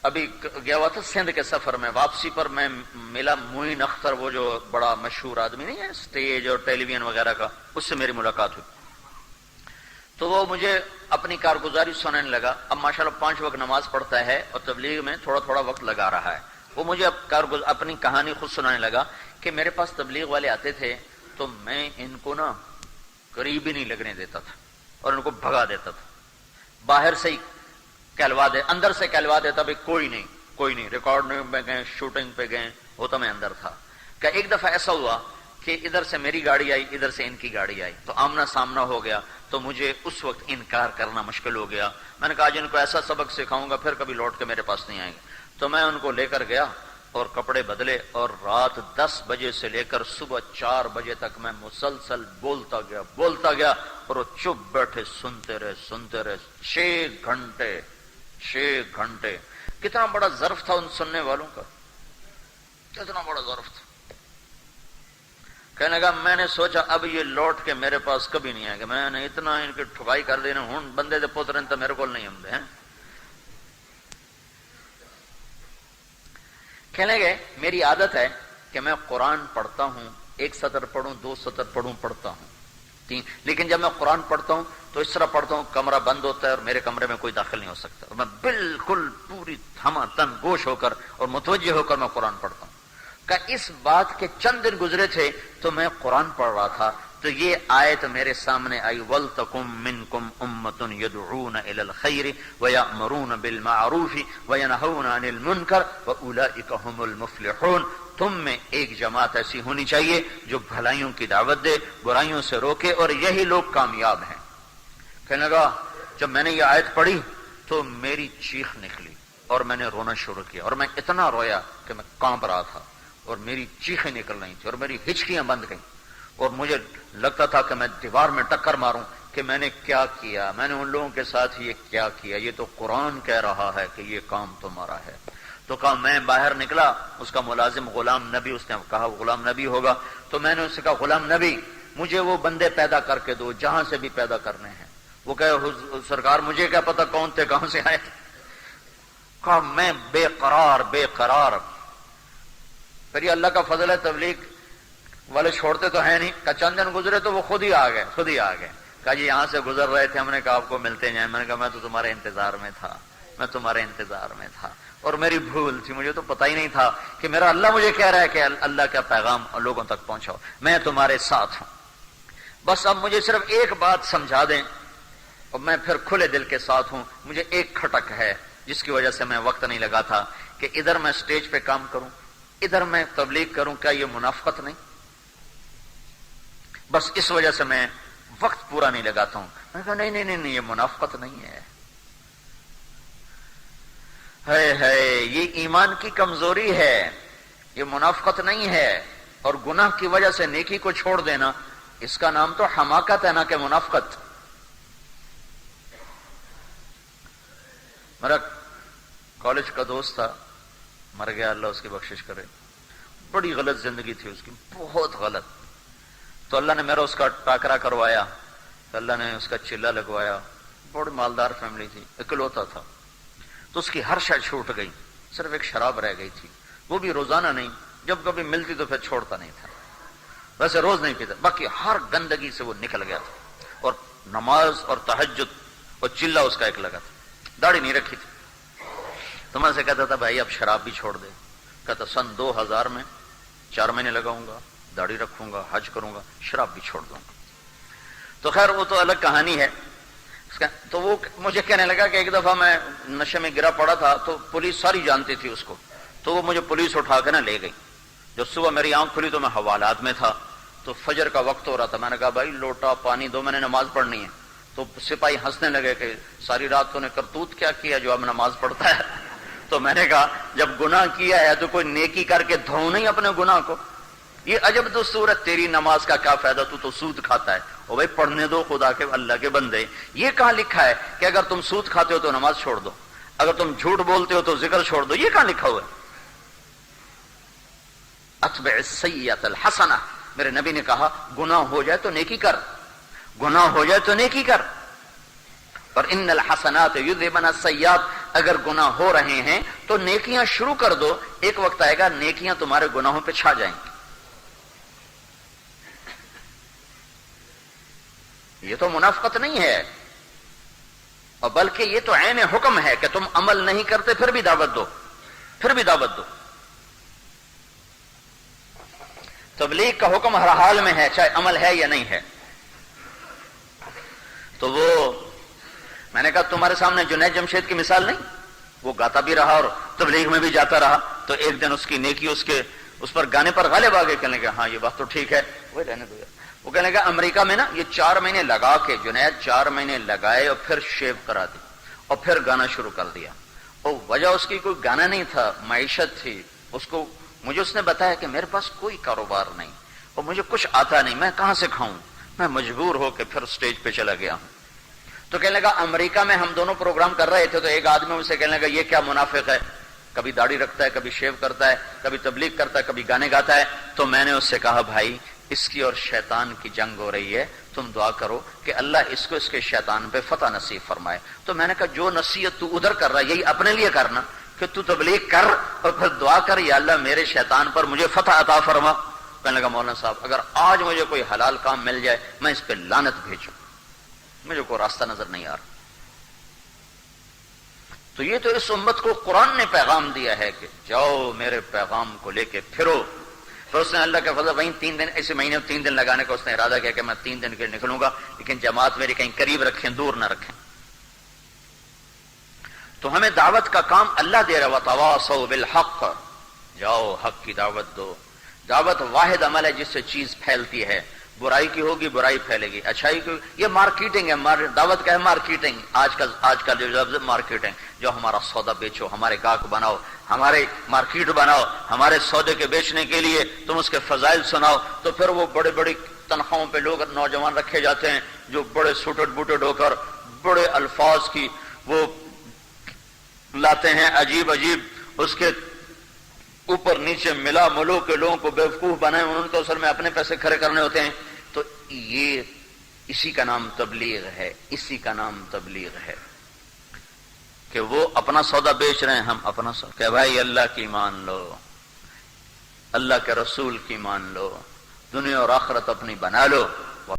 ابھی گیا ہوا تھا سندھ کے سفر میں، واپسی پر میں ملا معین اختر، وہ جو بڑا مشہور آدمی نہیں ہے سٹیج اور ٹیلی ویژن وغیرہ کا، اس سے میری ملاقات ہوئی. تو وہ مجھے اپنی کارگزاری سنانے لگا. اب ماشاءاللہ 5 وقت نماز پڑھتا ہے اور تبلیغ میں تھوڑا تھوڑا وقت لگا رہا ہے. وہ مجھے اپنی کہانی خود سنانے لگا کہ میرے پاس تبلیغ والے آتے تھے تو میں ان کو نا قریب ہی نہیں لگنے دیتا تھا اور ان کو بھگا دیتا تھا. باہر سے ہی کہلوا دے، اندر سے کہلوا دیتا بھائی کوئی نہیں، ریکارڈنگ پہ گئے، شوٹنگ پہ گئے، ہوتا میں اندر تھا. کہ ایک دفعہ ایسا ہوا کہ ادھر سے میری گاڑی آئی، ادھر سے ان کی گاڑی آئی، تو آمنا سامنا ہو گیا. تو مجھے اس وقت انکار کرنا مشکل ہو گیا. میں نے کہا جن کو ایسا سبق سکھاؤں گا پھر کبھی لوٹ کے میرے پاس نہیں آئیں گے. تو میں ان کو لے کر گیا اور کپڑے بدلے، اور رات 10 بجے سے لے کر صبح 4 بجے تک میں مسلسل بولتا گیا اور وہ چپ بیٹھے سنتے رہے 6 گھنٹے. کتنا بڑا ظرف تھا ان سننے والوں کا، کتنا بڑا ظرف تھا. کہنے لگا میں نے سوچا اب یہ لوٹ کے میرے پاس کبھی نہیں آئے گا. میں نے اتنا ان کی ٹھکائی کر دینا، ہوں بندے دے پتر تو میرے کو نہیں ہوں ہیں. کہنے گئے میری عادت ہے کہ میں قرآن پڑھتا ہوں، 1 سطر پڑھوں، 2 سطر پڑھوں، پڑھتا ہوں 3، لیکن جب میں قرآن پڑھتا ہوں تو اس طرح پڑھتا ہوں کمرہ بند ہوتا ہے اور میرے کمرے میں کوئی داخل نہیں ہو سکتا، اور میں بالکل پوری تھما تن گوش ہو کر اور متوجہ ہو کر میں قرآن پڑھتا ہوں. کہ اس بات کے چند دن گزرے تھے تو میں قرآن پڑھ رہا تھا تو یہ آیت میرے سامنے آئی، وَلْتَكُمْ مِنْكُمْ أُمَّةٌ يَدْعُونَ إِلَى الْخَيْرِ وَيَأْمُرُونَ بِالْمَعْرُوفِ وَيَنْهَوْنَ عَنِ الْمُنْكَرِ وَأُولَئِكَ هُمُ الْمُفْلِحُونَ. تم میں ایک جماعت ایسی ہونی چاہیے جو بھلائیوں کی دعوت دے، برائیوں سے روکے، اور یہی لوگ کامیاب ہیں. کہنے لگا جب میں نے یہ آیت پڑھی تو میری چیخ نکلی اور میں نے رونا شروع کیا، اور میں اتنا رویا کہ میں کانپ رہا تھا اور میری چیخیں نکل رہی تھیں اور میری ہچکیاں بند گئیں، اور مجھے لگتا تھا کہ میں دیوار میں ٹکر ماروں کہ میں نے کیا کیا، میں نے ان لوگوں کے ساتھ یہ کیا کیا، یہ تو قرآن کہہ رہا ہے کہ یہ کام تمہارا ہے. تو کہا میں باہر نکلا، اس کا ملازم غلام نبی، اس نے کہا غلام نبی ہوگا، تو میں نے اس سے کہا غلام نبی مجھے وہ بندے پیدا کر کے دو جہاں سے بھی پیدا کرنے ہیں. وہ کہے سرکار مجھے کیا پتا کون تھے، کہاں سے آئے. کہا میں بے قرار. پھر یہ اللہ کا فضل ہے، تبلیغ والے چھوڑتے تو ہیں نہیں. کہ چند دن گزرے تو وہ خود ہی آ گئے. کہا جی یہاں سے گزر رہے تھے، ہم نے کہا آپ کو ملتے جائیں. میں نے کہا میں تو تمہارے انتظار میں تھا اور میری بھول تھی، مجھے تو پتہ ہی نہیں تھا کہ میرا اللہ مجھے کہہ رہا ہے کہ اللہ کا پیغام لوگوں تک پہنچاؤ، میں تمہارے ساتھ ہوں. بس اب مجھے صرف ایک بات سمجھا دیں اور میں پھر کھلے دل کے ساتھ ہوں. مجھے ایک کھٹک ہے جس کی وجہ سے میں وقت نہیں لگا تھا کہ ادھر میں سٹیج پہ کام کروں، ادھر میں تبلیغ کروں. کیا یہ منافقت نہیں؟ بس اس وجہ سے میں وقت پورا نہیں لگاتا ہوں. میں نے کہا نہیں یہ منافقت نہیں ہے، یہ ایمان کی کمزوری ہے، یہ منافقت نہیں ہے. اور گناہ کی وجہ سے نیکی کو چھوڑ دینا، اس کا نام تو حماقت ہے، نہ کہ منافقت. میرا کالج کا دوست تھا، مر گیا، اللہ اس کی بخشش کرے. بڑی غلط زندگی تھی اس کی، بہت غلط. تو اللہ نے میرا اس کا ٹاکرا کروایا، تو اللہ نے اس کا چلہ لگوایا. بڑی مالدار فیملی تھی، اکلوتا تھا. تو اس کی ہر شے چھوٹ گئی، صرف ایک شراب رہ گئی تھی، وہ بھی روزانہ نہیں، جب کبھی ملتی تو پھر چھوڑتا نہیں تھا. ویسے روز نہیں پیتا، باقی ہر گندگی سے وہ نکل گیا تھا. اور نماز اور تہجد اور چلہ اس کا ایک لگا تھا. داڑھی نہیں رکھی تھی. تو میں سے کہتا تھا بھائی اب شراب بھی چھوڑ دے. کہتا سن 2000 میں 4 مہینے لگاؤں گا، داڑھی رکھوں گا، حج کروں گا، شراب بھی چھوڑ دوں گا. تو خیر وہ تو الگ کہانی ہے. تو وہ مجھے کہنے لگا کہ ایک دفعہ میں نشے میں گرا پڑا تھا، تو پولیس ساری جانتی تھی اس کو، تو وہ مجھے پولیس اٹھا کے نہ لے گئی. جب صبح میری آنکھ کھلی تو میں حوالات میں تھا. تو فجر کا وقت ہو رہا تھا. میں نے کہا بھائی لوٹا پانی دو، میں نے نماز پڑھنی ہے. تو سپاہی ہنسنے لگے کہ ساری رات تو نے کرتوت کیا کیا جو اب نماز پڑھتا ہے. تو میں نے کہا جب گناہ کیا ہے تو کوئی نیکی کر کے دھو نہیں اپنے گناہ کو. یہ عجب دستور ہے، تیری نماز کا کیا فائدہ، تو سود کھاتا ہے. او بھائی پڑھنے دو خدا کے اللہ کے بندے. یہ کہاں لکھا ہے کہ اگر تم سود کھاتے ہو تو نماز چھوڑ دو، اگر تم جھوٹ بولتے ہو تو ذکر چھوڑ دو؟ یہ کہاں لکھا ہوا ہے؟ اتبع السیئۃ الحسنہ. میرے نبی نے کہا گناہ ہو جائے تو نیکی کر، گناہ ہو جائے تو نیکی کر. اور ان الحسنات یذهبن السیئات، اگر گناہ ہو رہے ہیں تو نیکیاں شروع کر دو، ایک وقت آئے گا نیکیاں تمہارے گناہوں پہ چھا جائیں گی۔ یہ تو منافقت نہیں ہے، اور بلکہ یہ تو عین حکم ہے کہ تم عمل نہیں کرتے پھر بھی دعوت دو، پھر بھی دعوت دو۔ تبلیغ کا حکم ہر حال میں ہے، چاہے عمل ہے یا نہیں ہے۔ تو وہ میں نے کہا تمہارے سامنے جنید جمشید کی مثال نہیں، وہ گاتا بھی رہا اور تبلیغ میں بھی جاتا رہا، تو ایک دن اس کی نیکی اس پر گانے پر غالب آ گئے، کہنے لگے ہاں یہ بات تو ٹھیک ہے، وہ رہنے دو یار۔ وہ کہنے لگا امریکہ میں نا یہ 4 مہینے لگا کے، جنید 4 مہینے لگائے اور پھر شیو کرا دی اور پھر گانا شروع کر دیا، اور وجہ اس کی کوئی گانا نہیں تھا، معیشت تھی اس کو۔ مجھے اس نے بتایا کہ میرے پاس کوئی کاروبار نہیں اور مجھے کچھ آتا نہیں، میں کہاں سے کھاؤں، میں مجبور ہو کے پھر سٹیج پہ چلا گیا ہوں۔ تو کہنے لگا امریکہ میں ہم دونوں پروگرام کر رہے تھے، تو ایک آدمی مجھ سے کہنے لگا یہ کیا منافق ہے، کبھی داڑھی رکھتا ہے، کبھی شیو کرتا ہے، کبھی تبلیغ کرتا ہے، کبھی گانے گاتا ہے۔ تو میں نے اس سے کہا بھائی اس کی اور شیطان کی جنگ ہو رہی ہے، تم دعا کرو کہ اللہ اس کو اس کے شیطان پہ فتح نصیب فرمائے۔ تو میں نے کہا جو نصیحت تو ادھر کر رہا ہے یہی اپنے لیے کرنا، کہ تو تبلیغ کر اور پھر دعا کر یا اللہ میرے شیطان پر مجھے فتح عطا فرما۔ کہنے لگا مولانا صاحب اگر آج مجھے کوئی حلال کام مل جائے میں اس پہ لعنت بھیجوں، مجھے کوئی راستہ نظر نہیں آ رہا۔ تو یہ تو اس امت کو قرآن نے پیغام دیا ہے کہ جاؤ میرے پیغام کو لے کے پھرو۔ پھر اس نے اللہ کے فضل وہیں 3 دن ایسے مہینے 3 دن لگانے کا اس نے ارادہ کیا کہ میں 3 دن کے لیے نکلوں گا، لیکن جماعت میری کہیں قریب رکھیں دور نہ رکھیں۔ تو ہمیں دعوت کا کام اللہ دے رہا، وَتَوَاصَوْا بِالْحَقِّ، جاؤ حق کی دعوت دو۔ دعوت واحد عمل ہے جس سے چیز پھیلتی ہے، برائی کی ہوگی برائی پھیلے گی، اچھائی کی، یہ مارکیٹنگ ہے۔ دعوت کا ہے مارکیٹنگ، آج کل جو لفظ مارکیٹنگ، جو ہمارا سودا بیچو، ہمارے گاہک بناؤ، ہمارے مارکیٹ بناؤ، ہمارے سودے کے بیچنے کے لیے تم اس کے فضائل سناؤ۔ تو پھر وہ بڑے بڑی تنخواہوں پہ لوگ نوجوان رکھے جاتے ہیں جو بڑے سوٹڈ بوٹڈ ہو کر بڑے الفاظ کی وہ لاتے ہیں، عجیب عجیب، اس کے اوپر نیچے ملا ملو کے لوگوں کو بیوقوف بنائے، انہوں کو اصل میں اپنے پیسے کھڑے کرنے ہوتے ہیں۔ تو یہ اسی کا نام تبلیغ ہے، اسی کا نام تبلیغ ہے کہ وہ اپنا سودا بیچ رہے ہیں، ہم اپنا سودا، کہ بھائی اللہ کی مان لو، اللہ کے رسول کی مان لو، دنیا اور آخرت اپنی بنا لو،